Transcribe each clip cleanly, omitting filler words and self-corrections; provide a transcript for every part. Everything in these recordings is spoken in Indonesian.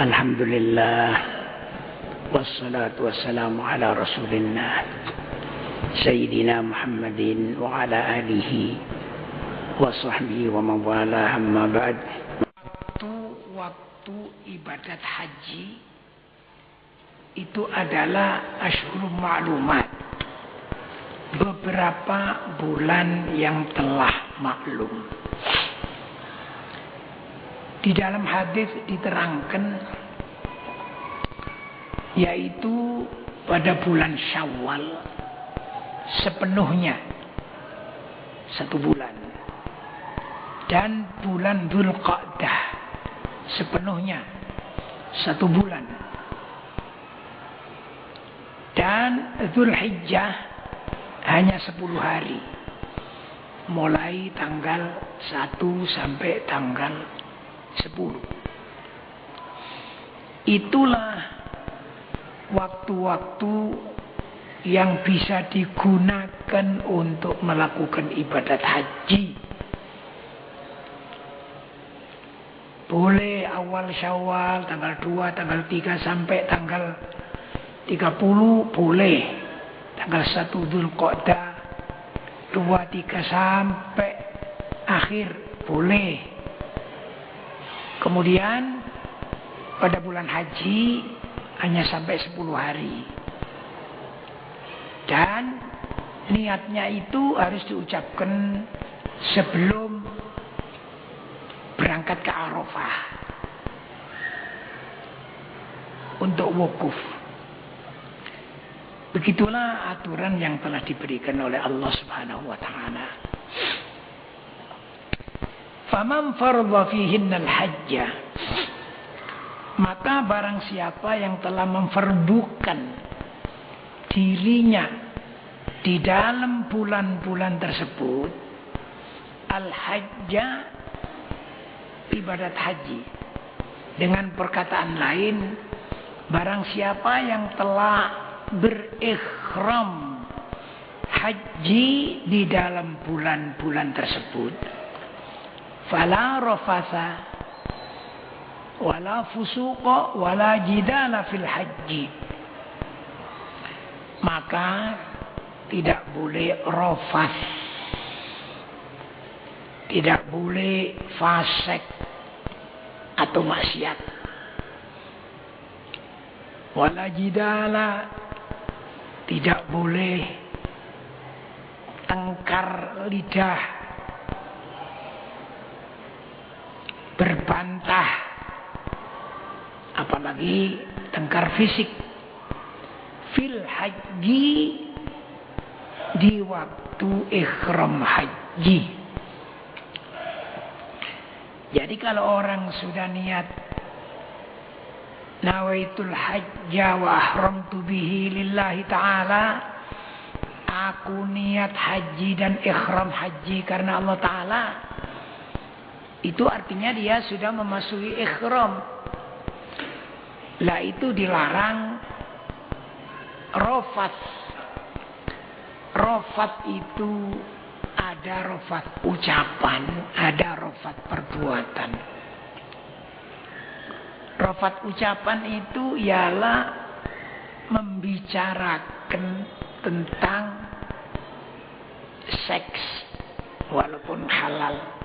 Alhamdulillah wassalatu wassalamu ala rasulillah Sayyidina Muhammadin wa ala alihi wa sahbihi wa mawala amma ba'd. Waktu ibadat haji itu adalah asyhurul ma'lumat, beberapa bulan yang telah maklum. Di dalam hadis diterangkan yaitu pada bulan Syawal sepenuhnya 1 bulan, dan bulan Dzulqa'dah sepenuhnya 1 bulan, dan Dzulhijjah hanya 10 hari, mulai tanggal 1 sampai tanggal 10. Itulah waktu-waktu yang bisa digunakan untuk melakukan ibadat haji. Boleh awal Syawal, tanggal 2, tanggal 3 sampai tanggal 30 boleh. Tanggal 1 Dzulqa'dah, 2, 3 sampai akhir boleh. Kemudian pada bulan haji hanya sampai 10 hari. Dan niatnya itu harus diucapkan sebelum berangkat ke Arafah untuk wukuf. Begitulah aturan yang telah diberikan oleh Allah Subhanahu wa taala. Faman fardha fihinnal hajja, maka barang siapa yang telah memfardukan dirinya di dalam bulan-bulan tersebut al-hajja, ibadat haji. Dengan perkataan lain, barang siapa yang telah berikhram haji di dalam bulan-bulan tersebut, fala rafasa wala fusuqa wala jidala fil haji, maka tidak boleh rafas, tidak boleh fasik atau maksiat, wala jidala, tidak boleh tengkar lidah, berbantah, apalagi tengkar fisik, fil haji, di waktu ikhram haji. Jadi kalau orang sudah niat nawaitul hajja wa ahramtu bihi lillahi ta'ala, aku niat haji dan ikhram haji karena Allah ta'ala, itu artinya dia sudah memasuki ikhram. Lah itu dilarang rafat. Rafat itu ada rafat ucapan, ada rafat perbuatan. Rafat ucapan itu ialah membicarakan tentang seks walaupun halal.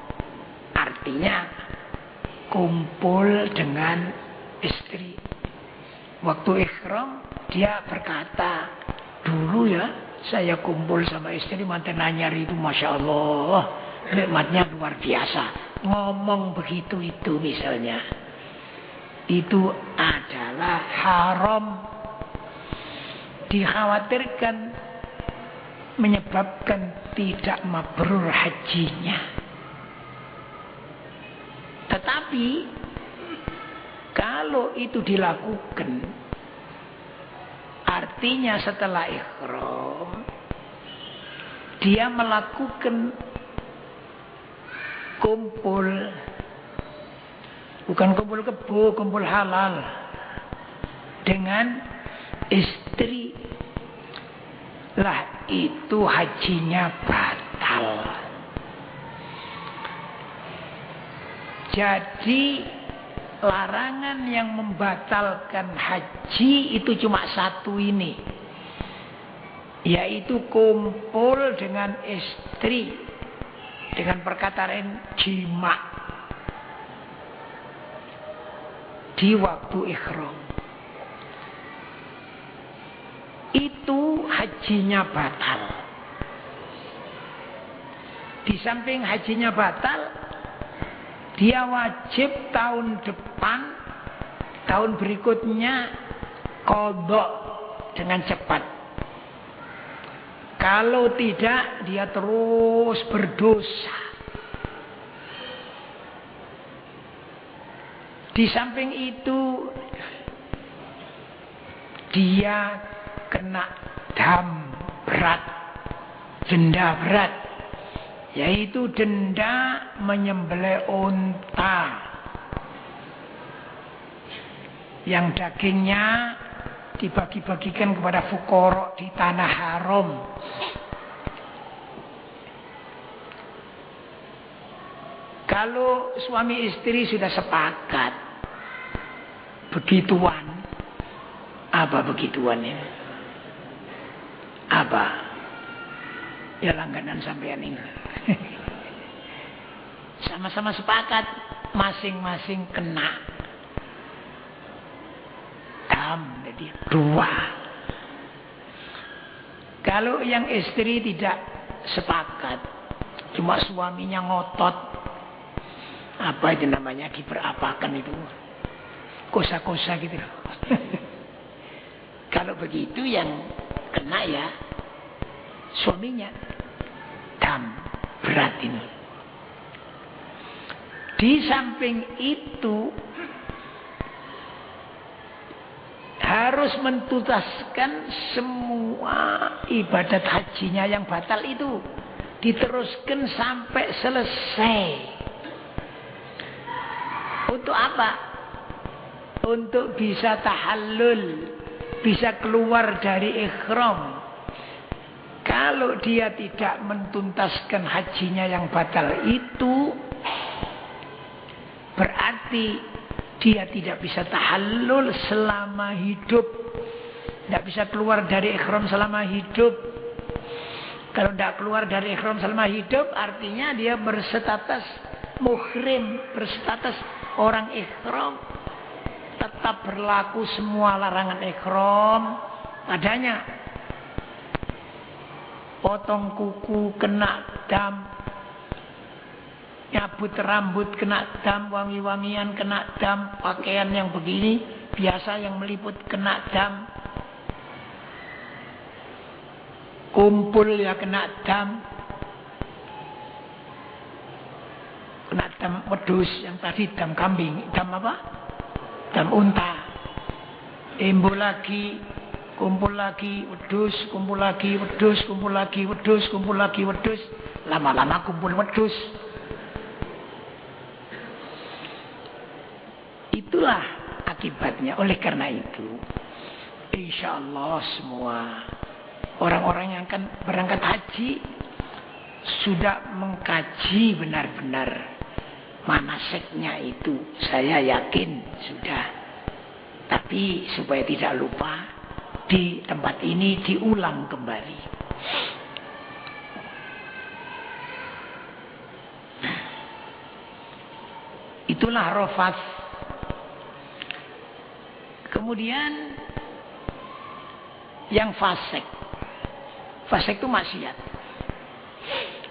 Artinya kumpul dengan istri. Waktu ikhram dia berkata, dulu ya saya kumpul sama istri mantan anyar itu, Masya Allah, nikmatnya luar biasa. Ngomong begitu itu misalnya, itu adalah haram. Dikhawatirkan menyebabkan tidak mabrur hajinya. Tetapi kalau itu dilakukan, artinya setelah ikhram dia melakukan kumpul, bukan kumpul kebo, kumpul halal dengan istri, lah itu hajinya batal. Jadi larangan yang membatalkan haji itu cuma satu ini, yaitu kumpul dengan istri dengan perkataan jima di waktu ihram. Itu hajinya batal. Di samping hajinya batal, dia wajib tahun depan, tahun berikutnya qadha dengan cepat. Kalau tidak, dia terus berdosa. Di samping itu, dia kena dam berat, denda berat, yaitu denda menyembelih unta yang dagingnya dibagi-bagikan kepada fuqara di tanah haram. Kalau suami istri sudah sepakat begituan, apa begituan ini? Apa? Ya langganan sampean ini. Sama-sama sepakat, masing-masing kena dam, jadi 2. Kalau yang istri tidak sepakat, cuma suaminya ngotot, apa itu namanya, diberapakan itu, kosa-kosa gitu. Kalau begitu yang kena ya suaminya, dam berat ini. Di samping itu harus mentuntaskan semua ibadat hajinya yang batal itu, diteruskan sampai selesai. Untuk apa? Untuk bisa tahallul, bisa keluar dari ihram. Kalau dia tidak mentuntaskan hajinya yang batal itu, berarti dia tidak bisa tahallul selama hidup. Tidak bisa keluar dari ihram selama hidup. Kalau tidak keluar dari ihram selama hidup, artinya dia berstatus muhrim, berstatus orang ihram. Tetap berlaku semua larangan ihram padanya. Potong kuku kena dam, nyabut rambut kena dam, wangi-wangian kena dam, pakaian yang begini biasa yang meliput kena dam, kumpul ya kena dam, kena dam wedhus yang tadi dam kambing, dam apa? Dam unta. Embo lagi, kumpul lagi wedhus, kumpul lagi wedhus, kumpul lagi wedhus, kumpul lagi wedhus, lama-lama kumpul wedhus. Itulah akibatnya. Oleh karena itu, insya Allah semua orang-orang yang akan berangkat haji sudah mengkaji benar-benar manasiknya itu. Saya yakin sudah. Tapi supaya tidak lupa, di tempat ini diulang kembali. Itulah rafas. Kemudian yang fasik. Fasik itu maksiat.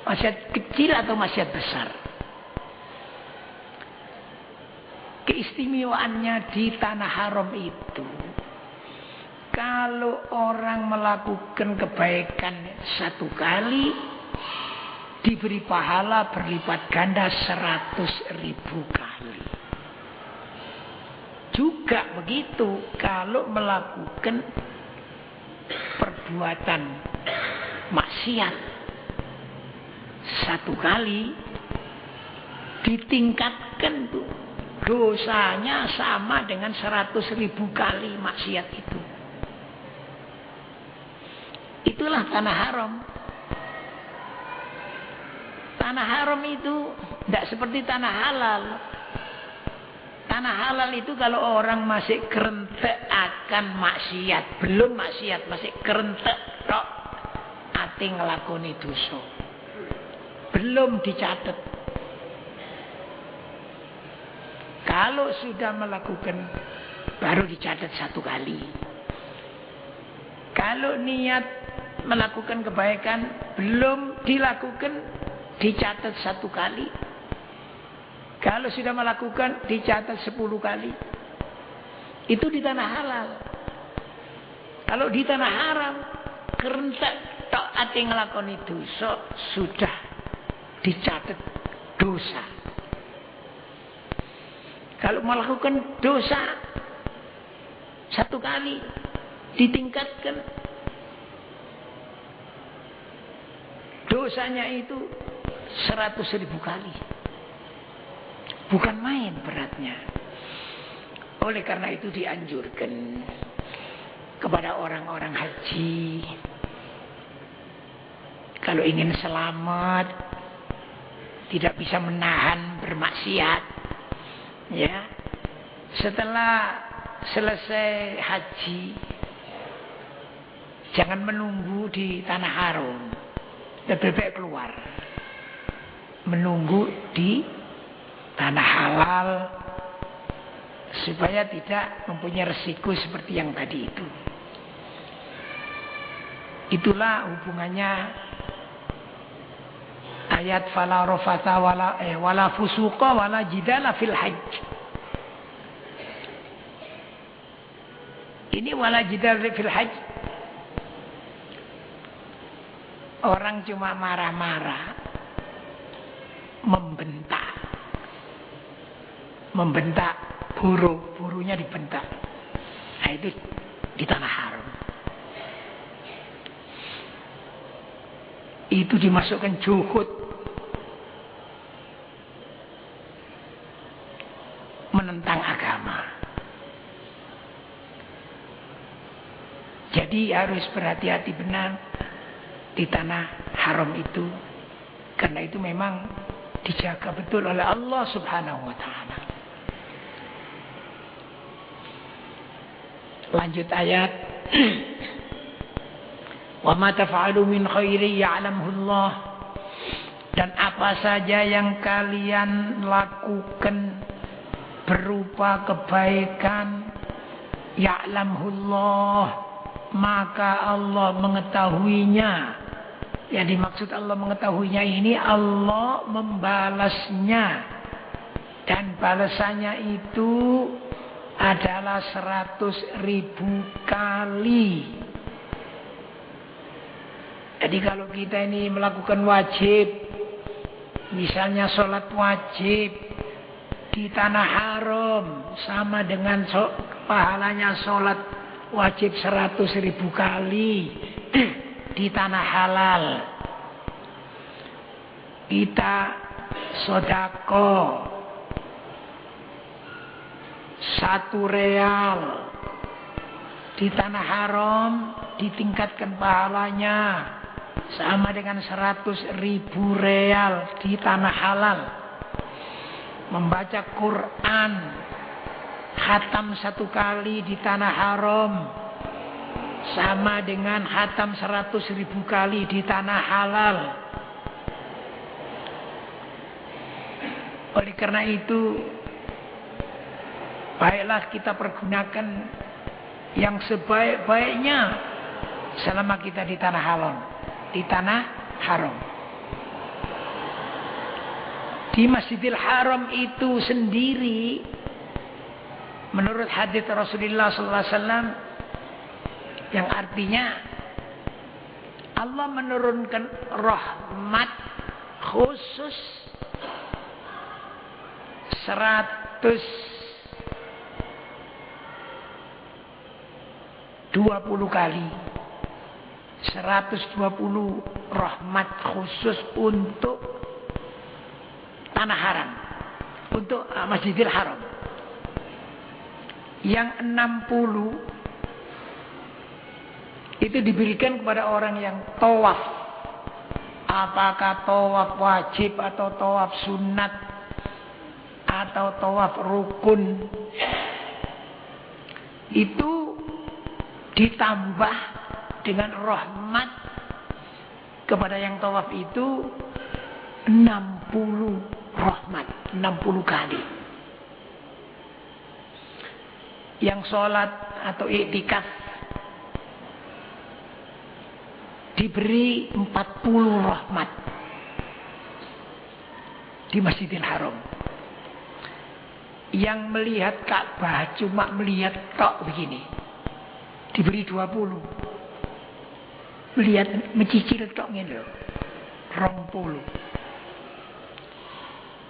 Maksiat kecil atau maksiat besar. Keistimewaannya di tanah haram itu, kalau orang melakukan kebaikan satu kali, diberi pahala berlipat ganda 100.000 kali. Juga begitu kalau melakukan perbuatan maksiat satu kali, ditingkatkan tuh dosanya sama dengan 100.000 kali maksiat itu. Itulah tanah haram. Tanah haram itu tidak seperti tanah halal. Tanah halal itu kalau orang masih kerentek akan maksiat, belum maksiat, masih kerentek tok ati nglakoni dosa. Belum dicatat. Kalau sudah melakukan baru dicatat 1 kali. Kalau niat melakukan kebaikan belum dilakukan dicatat 1 kali. Kalau sudah melakukan dicatat 10 kali. Itu di tanah halal. Kalau di tanah haram kerentek tok ati nglakoni dosa sudah dicatat dosa. Kalau melakukan dosa 1 kali ditingkatkan dosanya itu 100.000 kali. Bukan main beratnya. Oleh karena itu dianjurkan kepada orang-orang haji, kalau ingin selamat, tidak bisa menahan bermaksiat, ya, setelah selesai haji, jangan menunggu di tanah haram, lebih baik keluar, menunggu di tanah halal supaya tidak mempunyai resiko seperti yang tadi itu. Itulah hubungannya ayat fala rafata wala fusuqa wala jidala fil hajj. Ini wala jidala fil hajj. Orang cuma marah-marah, membentak burunya dibentak. Nah, itu di tanah haram. Itu dimasukkan juhud, menentang agama. Jadi harus berhati-hati benar di tanah haram itu, karena itu memang dijaga betul oleh Allah Subhanahu wa taala. Lanjut ayat. Wa ma taf'alu min khairi ya'lamhu Allah. Dan apa saja yang kalian lakukan berupa kebaikan, ya'lamhu Allah, maka Allah mengetahuinya. Yang dimaksud Allah mengetahuinya ini Allah membalasnya. Dan balasannya itu adalah 100.000 kali. Jadi kalau kita ini melakukan wajib, misalnya sholat wajib di tanah haram, sama dengan pahalanya sholat wajib 100.000 kali di tanah halal. Kita sedekah 1 real di tanah haram ditingkatkan pahalanya sama dengan 100.000 real di tanah halal. Membaca Quran khatam 1 kali di tanah haram sama dengan khatam 100.000 kali di tanah halal. Oleh karena itu, baiklah kita pergunakan yang sebaik-baiknya selama kita di tanah halal, di tanah haram. Di Masjidil Haram itu sendiri, menurut hadits Rasulullah SAW, yang artinya Allah menurunkan rahmat khusus 120 kali. 120 rahmat khusus untuk tanah haram, untuk Masjidil Haram. Yang 60 itu diberikan kepada orang yang tawaf. Apakah tawaf wajib atau tawaf sunat atau tawaf rukun itu ditambah dengan rahmat kepada yang tawaf itu 60 rahmat, 60 kali. Yang sholat atau iktikaf diberi 40 rahmat di Masjidil Haram. Yang melihat Ka'bah cuma melihat tok begini, diberi 20. Melihat, mencicil tok ngene lho, 20.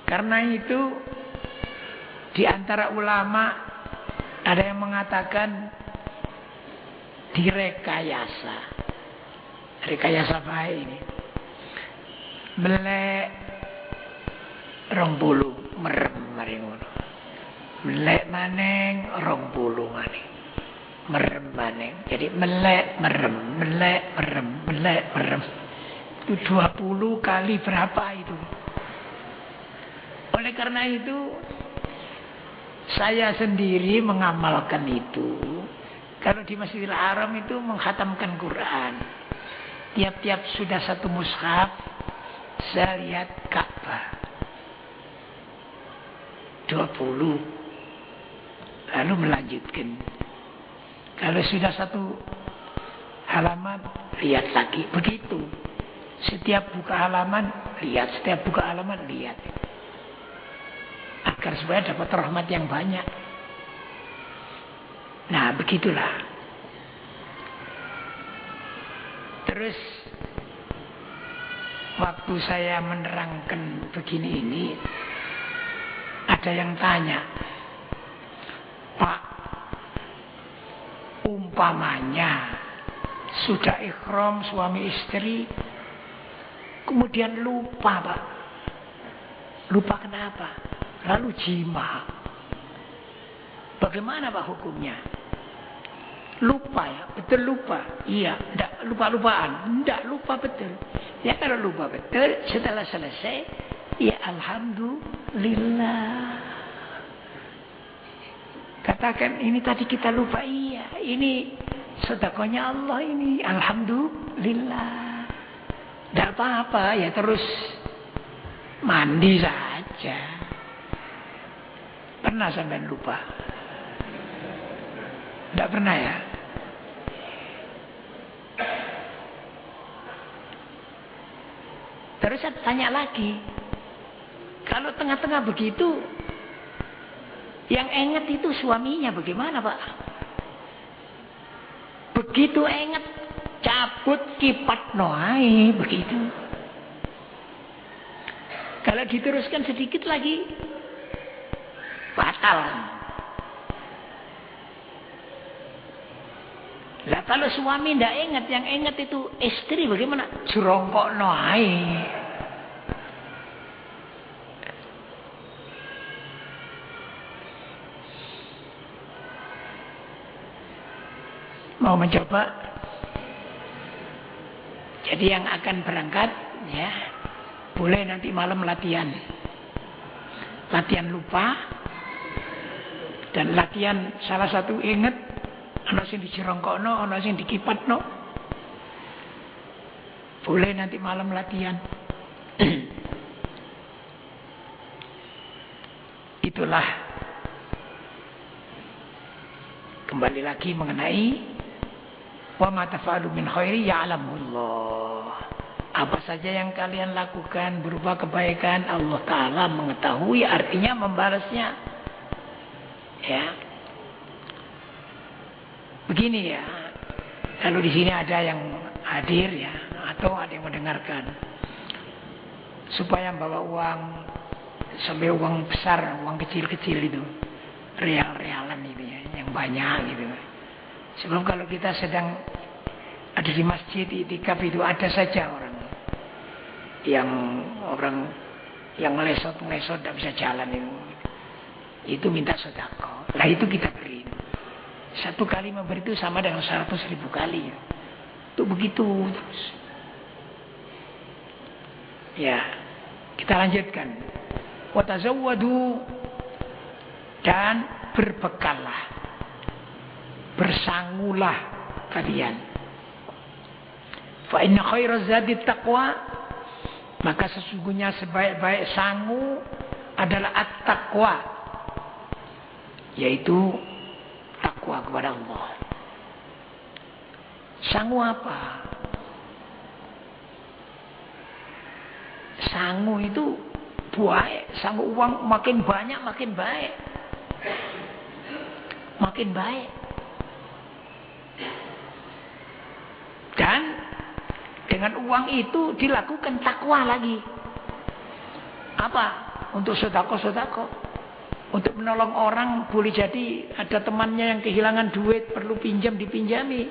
Karena itu di antara ulama ada yang mengatakan direkayasa. Rekayasa baik ini. Melek 20 merem mari ngono. Melek maneng 20 maneng. Merem maneng. Jadi melek merem, melek merem, melek merem. Itu 20 kali berapa itu? Oleh karena itu saya sendiri mengamalkan itu. Kalau di Masjidil Haram itu menghatamkan Quran. Tiap-tiap sudah satu mushaf, saya lihat Ka'bah 20. Lalu melanjutkan. Kalau sudah satu halaman, lihat lagi. Begitu. Setiap buka halaman, lihat. Setiap buka halaman, lihat. Agar supaya dapat rahmat yang banyak. Nah, begitulah. Terus waktu saya menerangkan begini ini, ada yang tanya, Pak, umpamanya sudah ikhram suami istri, kemudian lupa, Pak. Lupa kenapa? Lalu jima. Bagaimana Pak hukumnya? Lupa ya, betul lupa. Iya, enggak lupa-lupaan. Enggak lupa betul. Ya kalau lupa betul, setelah selesai, ya alhamdulillah. Katakan ini tadi kita lupa, iya. Ini sedekahnya Allah ini, alhamdulillah. Enggak apa-apa, ya terus mandi saja. Pernah sampai lupa? Tidak pernah ya? Terus saya tanya lagi. Kalau tengah-tengah begitu, yang ingat itu suaminya bagaimana Pak? Begitu ingat, cabut kipat noai, begitu. Kalau diteruskan sedikit lagi, batal. Lah kalau suami ndak ingat, yang ingat itu istri bagaimana? Jerongkokno ae. Mau mencoba? Jadi yang akan berangkat ya, boleh nanti malam latihan. Latihan lupa dan latihan salah satu ingat. Ana sing dijerongkokno, ana sing dikipatno. Boleh nanti malam latihan. Itulah kembali lagi mengenai wa ma tafa'alu min khairi ya'lamullah. Apa saja yang kalian lakukan berupa kebaikan, Allah Ta'ala mengetahui, artinya membalasnya. Ya. Begini ya, kalau di sini ada yang hadir ya, atau ada yang mendengarkan, supaya bawa uang sampai uang besar, uang kecil-kecil itu, real-realan itu ya, yang banyak gitu. Sebab kalau kita sedang ada di masjid itikaf itu ada saja orang yang ngelesot-ngelesot tidak bisa jalan itu minta sedekah. Lah itu kita beri. Satu kali memberi itu sama dengan 100.000 kali. Itu begitu terus. Ya, kita lanjutkan. Wa tazawwadu dan berbekallah, bersangulah kalian. Fa inna khairaz zadi taqwa, maka sesungguhnya sebaik-baik sangu adalah at-taqwa, yaitu takwa kepada Allah. Sangu apa? Sangu itu baik, sangu uang makin banyak makin baik. Makin baik. Dan dengan uang itu dilakukan takwa lagi. Apa? Untuk sedekah-sedekah. Untuk menolong orang, boleh jadi ada temannya yang kehilangan duit, perlu pinjam, dipinjami.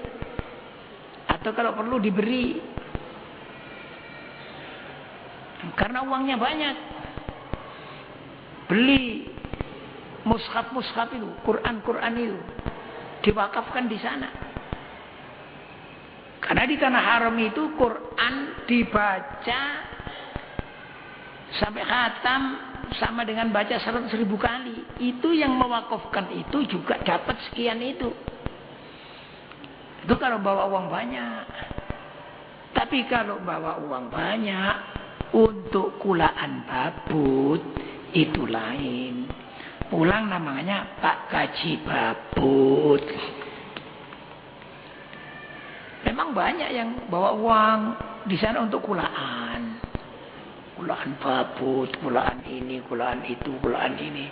Atau kalau perlu diberi. Karena uangnya banyak. Beli mushaf-mushaf itu, Quran-Quran itu. Diwakafkan di sana. Karena di tanah haram itu Quran dibaca sampai khatam sama dengan baca 100.000 kali. Itu yang mewakafkan itu juga dapat sekian itu. Itu kalau bawa uang banyak. Tapi kalau bawa uang banyak untuk kulaan babut itu lain. Pulang namanya Pak Kaji Babut. Memang banyak yang bawa uang di sana untuk kulaan. Kulaan babut, kulaan ini, kulaan itu, kulaan ini.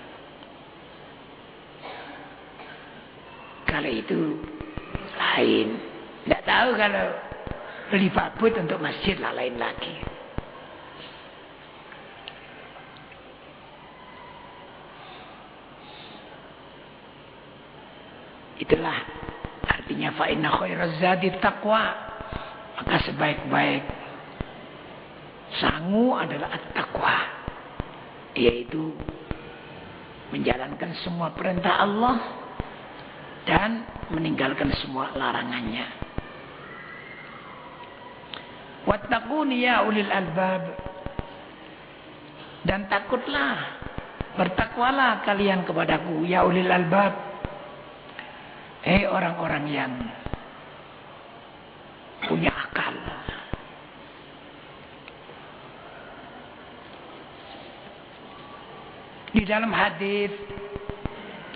Kalau itu lain. Tidak tahu kalau beli babut untuk masjid lah lain lagi. Itulah artinya fa inna khairaz zadi taqwa, maka sebaik-baik sangu adalah at-taqwa, yaitu menjalankan semua perintah Allah dan meninggalkan semua larangannya. Wattaquni ya ulil albab, dan takutlah, bertakwalah kalian kepadaku ya ulil albab. Orang-orang yang punya akal. Di dalam hadis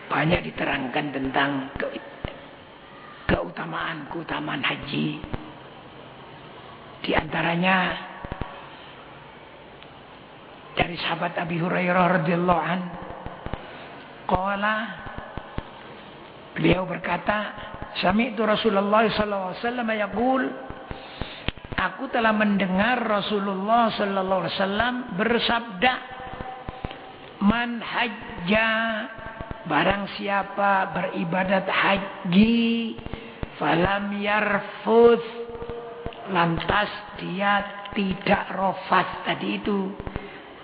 banyak diterangkan tentang keutamaan haji. Di antaranya dari sahabat Abi Hurairah radhiyallahu an, qala, beliau berkata, sami'tu Rasulullah sallallahu alaihi wasallam yaqul, aku telah mendengar Rasulullah sallallahu alaihi wasallam bersabda, man hajja, barang siapa beribadat haji, falam yarfuth, lantas dia tidak rofat, tadi itu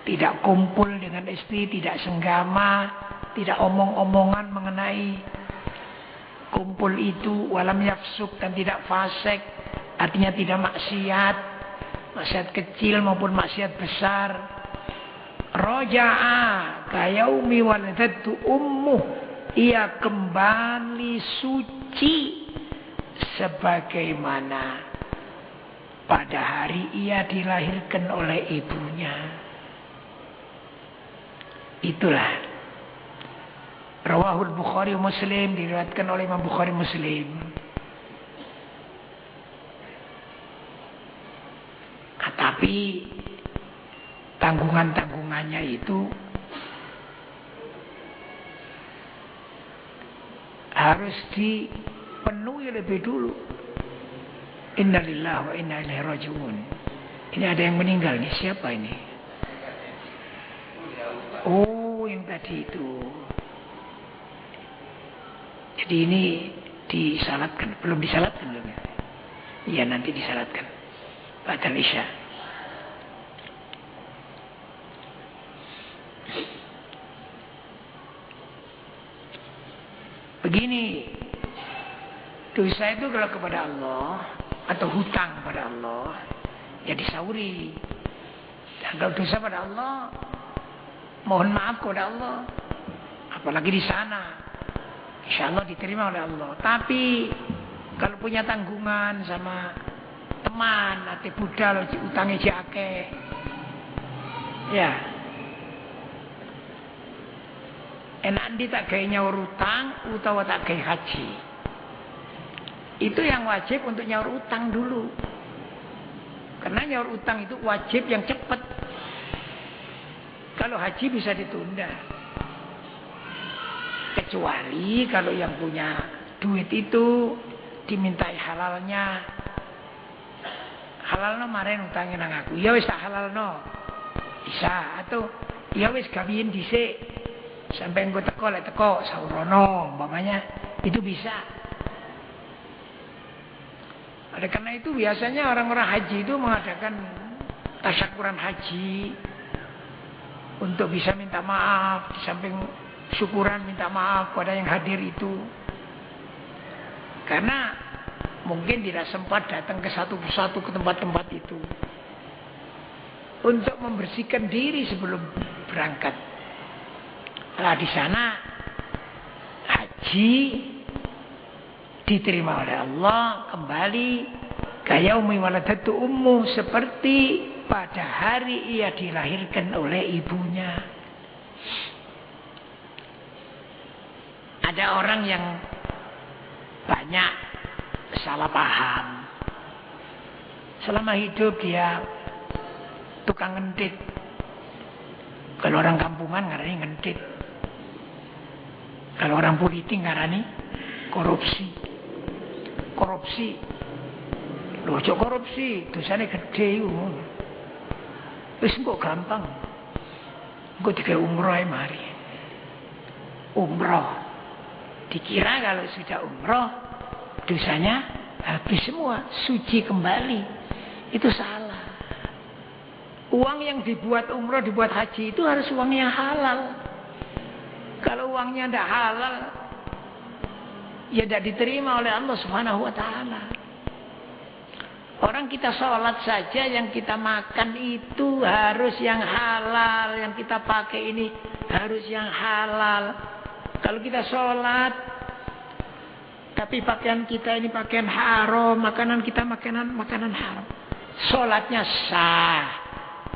tidak kumpul dengan istri, tidak senggama, tidak omong-omongan mengenai kumpul itu, walam yafsuk, dan tidak fasik, artinya tidak maksiat, maksiat kecil maupun maksiat besar. Roja'a kayaumi waladatu ummuh, ia kembali suci sebagaimana pada hari ia dilahirkan oleh ibunya. Itulah Rawahul Bukhari Muslim, diriwayatkan oleh Imam Bukhari Muslim. Tapi tanggungan-tanggungannya itu harus dipenuhi lebih dulu. Innalillahi wa inna ilaihi raji'un. Ini ada yang meninggal nih, siapa ini? Oh, yang tadi itu. Jadi ini disalatkan, belum disalatkan belum? Iya, nanti disalatkan. Ba'dal Isya. Begini, dosa itu kalau kepada Allah atau hutang pada Allah, ya disauri. Dan kalau dosa pada Allah, mohon maaf kepada Allah. apalagi di sana. Insya Allah diterima oleh Allah. Tapi kalau punya tanggungan sama teman, ate budal, utangnya jake, ya, enak di tak gaya nyaur utang, utawa tak gaya haji. Itu yang wajib untuk nyaur utang dulu. Karena nyaur utang itu wajib yang cepat. Kalau haji bisa ditunda. Kecuali kalau yang punya duit itu dimintai halalnya. Halalno maren utangin nang aku. Ya wis tak halalno. Bisa atau ya wis gawiin dhisik. Sampai engko teko lek teko saurono umpamanya itu bisa. Oleh karena itu biasanya orang-orang haji itu mengadakan tasyakuran haji untuk bisa minta maaf di samping syukuran minta maaf pada yang hadir itu. Karena mungkin tidak sempat datang ke satu persatu ke tempat-tempat itu. Untuk membersihkan diri sebelum berangkat. Nah di sana haji diterima oleh Allah kembali kayaumi waladatu ummu, seperti pada hari ia dilahirkan oleh ibunya. Ada orang yang banyak salah paham. Selama hidup dia tukang ngentit. Kalau orang kampungan ngarani ngentit. Kalau orang politik ngarani korupsi. Korupsi. Loh, cok korupsi, dosanya gede. Wis kok gampang. Engko digawe umroh ae mari. Umroh. Dikira kalau sudah umroh dosanya habis semua, suci kembali. Itu salah. Uang yang dibuat umroh, dibuat haji itu harus uang yang halal. Kalau uangnya tidak halal, ya tidak diterima oleh Allah Subhanahu wa ta'ala. Orang kita sholat saja, yang kita makan itu harus yang halal. Yang kita pakai ini harus yang halal. Kalau kita sholat, tapi pakaian kita ini pakaian haram, makanan kita makanan haram. Sholatnya sah,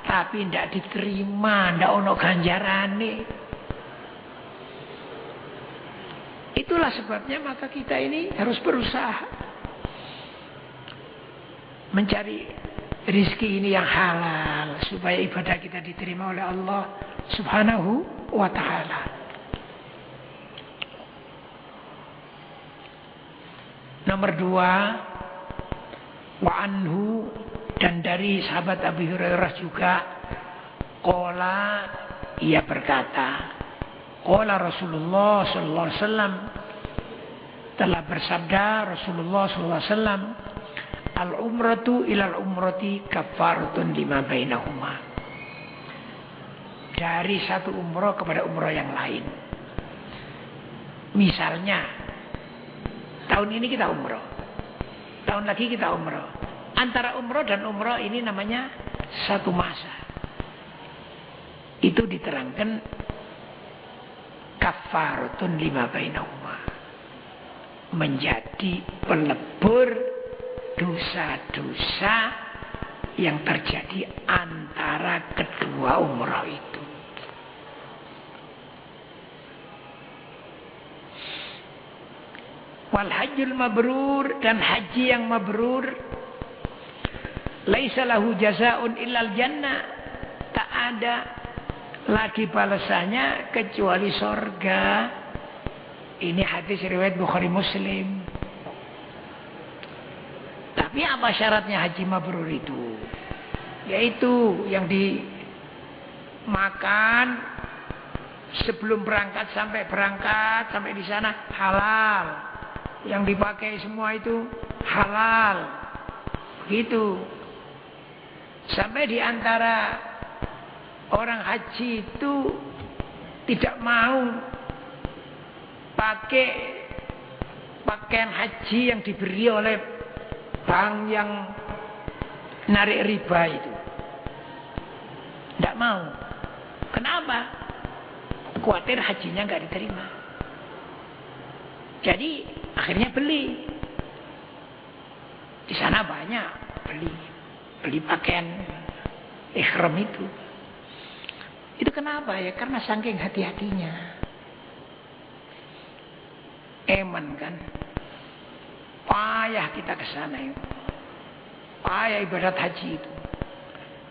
tapi tidak diterima, tidak ono ganjarane. Itulah sebabnya maka kita ini harus berusaha mencari rizki ini yang halal supaya ibadah kita diterima oleh Allah Subhanahu wa ta'ala. Nomor 2, wa anhu, dan dari sahabat Abu Hurairah juga, qala, ia berkata, qala Rasulullah sallallahu alaihi wasallam, telah bersabda Rasulullah sallallahu alaihi wasallam, al-umratu ilal umrati kafaratun lima bainahuma. Dari satu umrah kepada umrah yang lain. Misalnya tahun ini kita umroh, tahun lagi kita umroh. Antara umroh dan umroh ini namanya satu masa. Itu diterangkan kafaratun lima bainahuma, menjadi pelebur dosa-dosa yang terjadi antara kedua umroh itu. Wal hajjul mabrur, dan haji yang mabrur, laisa lahu jazaa'un illal jannah, tak ada lagi balasannya kecuali surga. Ini hadis riwayat Bukhari Muslim. Tapi apa syaratnya haji mabrur itu? Yaitu yang dimakan sebelum berangkat sampai di sana halal. Yang dipakai semua itu halal. Begitu. Sampai di antara orang haji itu tidak mau pakai pakaian haji yang diberi oleh bank yang narik riba itu. Tidak mau. Kenapa? khawatir hajinya nggak diterima. Jadi akhirnya beli. Di sana banyak beli pakaian ihram itu. Itu kenapa ya? Karena saking hati-hatinya. Eman kan. Payah kita ke sana itu. Payah ibadat haji itu.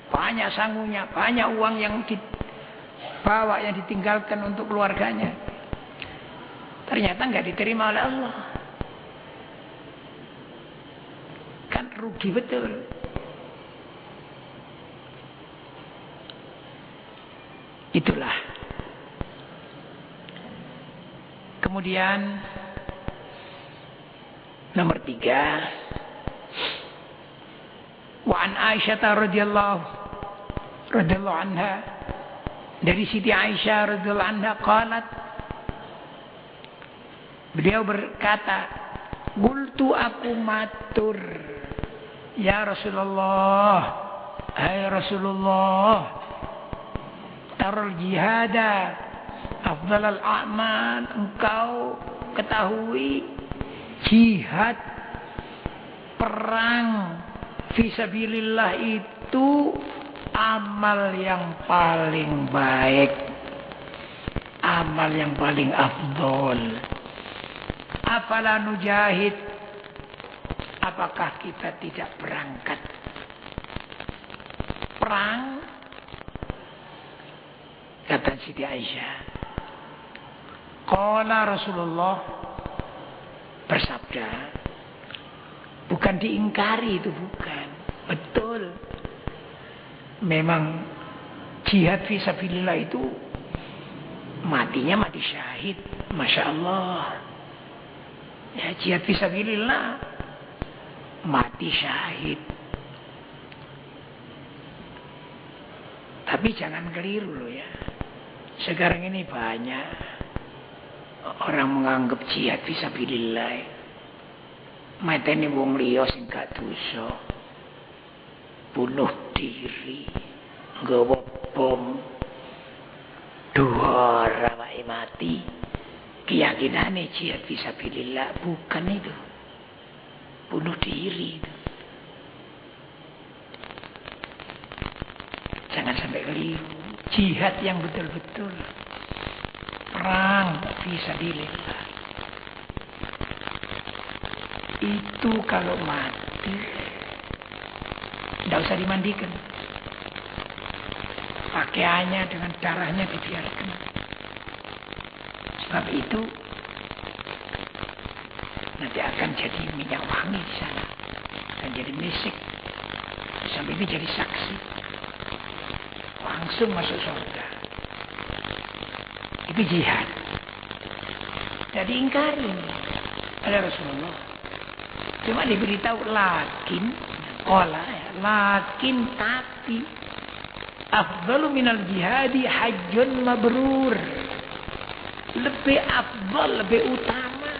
Banyak sanggungnya, banyak uang yang dibawa, yang ditinggalkan untuk keluarganya. Ternyata nggak diterima oleh Allah. Kan rugi betul. Itulah. Kemudian nomor 3. Wa an Aisyah radhiyallahu anha, dari Siti Aisyah radhiyallahu anha qalat, beliau berkata, qultu aku matur, ya Rasulullah, hai Rasulullah, tarul jihada afdalal a'mal, engkau ketahui jihad, perang fisabilillah itu amal yang paling baik, amal yang paling afdol. Afala nujahid, apakah kita tidak berangkat perang? Kata Siti Aisyah, qala Rasulullah bersabda, bukan diingkari itu, bukan, betul. Memang jihad fisabilillah itu matinya mati syahid, Masya Allah. Ya, jihad fisabilillah mati syahid. Tapi jangan keliru loh ya. Sekarang ini banyak orang menganggap jihad fisabilillah mateni wong liya sing gak dosa, bunuh diri, nggawa bom, duhar awake mati. Keyakinane jihad fisabilillah bukan itu. Bunuh diri itu. Jangan sampai keliru. Jihad yang betul-betul perang fisabilillah itu kalau mati tidak usah dimandikan, pakaiannya dengan darahnya dibiarkan. Sebab itu nanti akan jadi minyak wangi di sana, akan jadi misik, sampai ini jadi saksi, langsung masuk surga. Itu jihad. Jadi ingkari oleh Rasulullah. Cuma diberitahu lakin, lakin tapi afdalu minal jihadi hajjun mabrur. Lebih afdal, lebih utama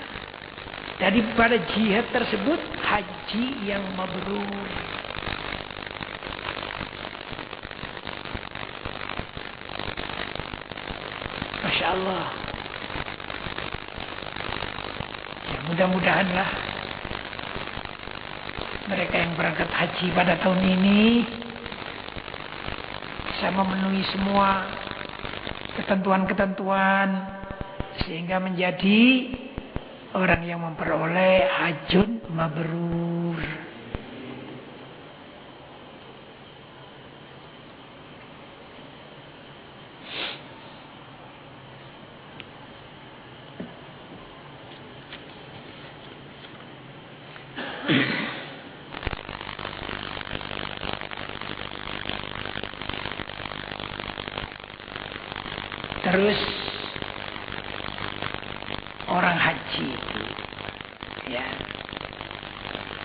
daripada jihad tersebut haji yang mabrur. Masya Allah. Ya, mudah-mudahanlah mereka yang berangkat haji pada tahun ini bisa memenuhi semua ketentuan-ketentuan sehingga menjadi orang yang memperoleh hajjun mabrur. Terus orang haji itu, ya,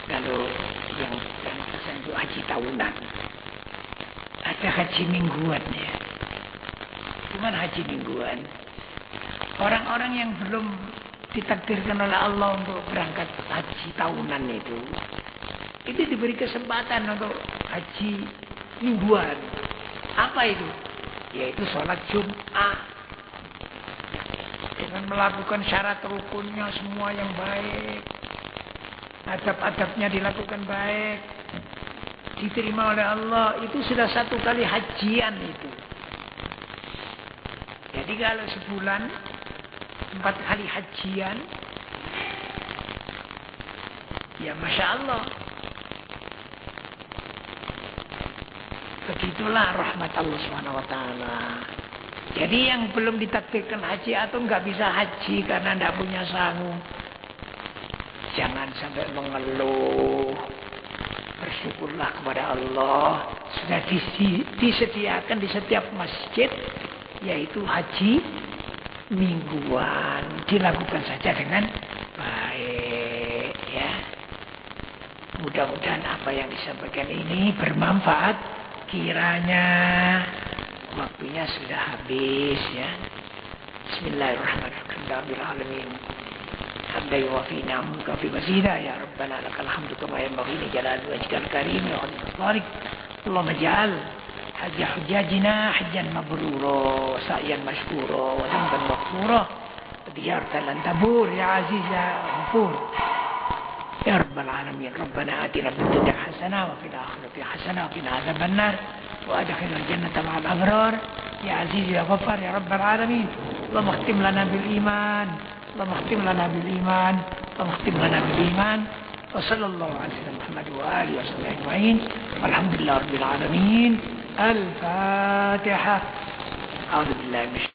kalau yang untuk haji tahunan, ada haji mingguan ya. Cuman haji mingguan, orang-orang yang belum ditakdirkan oleh Allah untuk berangkat haji tahunan itu diberi kesempatan untuk haji mingguan. Apa itu? Yaitu sholat Jum'ah. dengan melakukan syarat rukunnya semua yang baik. Adab-adabnya dilakukan baik. Diterima oleh Allah. Itu sudah satu kali hajian itu. Jadi kalau sebulan 4 kali hajian, ya Masya Allah. Begitulah rahmat Allah SWT. Jadi yang belum ditakdirkan haji atau nggak bisa haji karena nggak punya sanggup, jangan sampai mengeluh. Bersyukurlah kepada Allah. Sudah disediakan di setiap masjid, yaitu haji mingguan. Dilakukan saja dengan baik. Ya. Mudah-mudahan apa yang disampaikan ini bermanfaat. Kiranya waktunya sudah habis ya. Bismillahirrahmanirrahim. Hamda yuwafi ni'amaka fi mazida ya Rabbana lakal hamdu kama yanbaghi li jalali wajhikal karim wa barik. Allahumma ij'al hajja hujjajina hajjan mabrura wa sa'yan mashkura wa dhanban maghfura wa tijaratan lan tabur ya aziz ya ghafur. Ya Rabbal Alamin, Rabbana atina fid dunya hasanah wa fil akhirati hasanah wa qina adzabannar wa adkhilna al-jannata ma'al abrar ya aziz ya ghaffar ya Rabbal Alamin. Allahumma khtim lana bil iman, Allahumma khtim lana bil iman, Allahumma khtim lana bil iman. Wa sallallahu ala sayyidina Muhammad wa alihi wa sahbihi ajma'in. Walhamdulillahi rabbil alamin. Al-Fatihah. A'udzu billahi